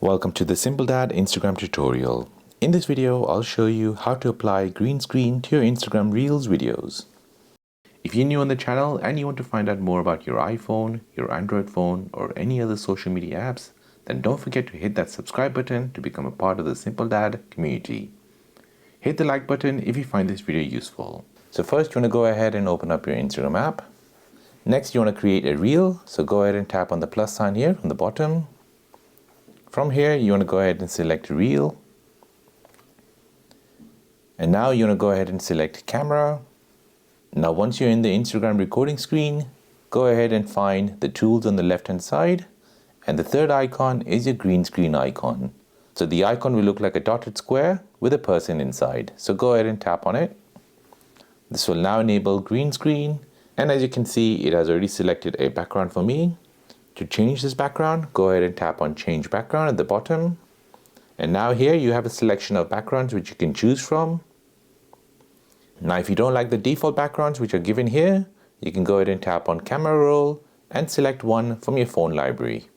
Welcome to the Simple Dad Instagram tutorial. In this video, I'll show you how to apply green screen to your Instagram Reels videos. If you're new on the channel and you want to find out more about your iPhone, your Android phone, or any other social media apps, then don't forget to hit that subscribe button to become a part of the Simple Dad community. Hit the like button if you find this video useful. So first, you want to go ahead and open up your Instagram app. Next, you want to create a reel. So go ahead and tap on the plus sign here on the bottom. From here, you want to go ahead and select Reel. And now you want to go ahead and select Camera. Now once you're in the Instagram recording screen, go ahead and find the tools on the left hand side. And the third icon is your green screen icon. So the icon will look like a dotted square with a person inside. So go ahead and tap on it. This will now enable green screen. And as you can see, it has already selected a background for me. To change this background, go ahead and tap on Change Background at the bottom. And now here you have a selection of backgrounds which you can choose from. Now if you don't like the default backgrounds which are given here, you can go ahead and tap on Camera Roll and select one from your phone library.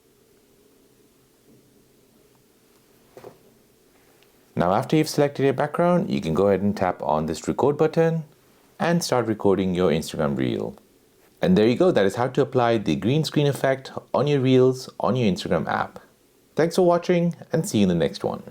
Now after you've selected your background, you can go ahead and tap on this record button and start recording your Instagram reel. And there you go, that is how to apply the green screen effect on your Reels on your Instagram app. Thanks for watching and see you in the next one.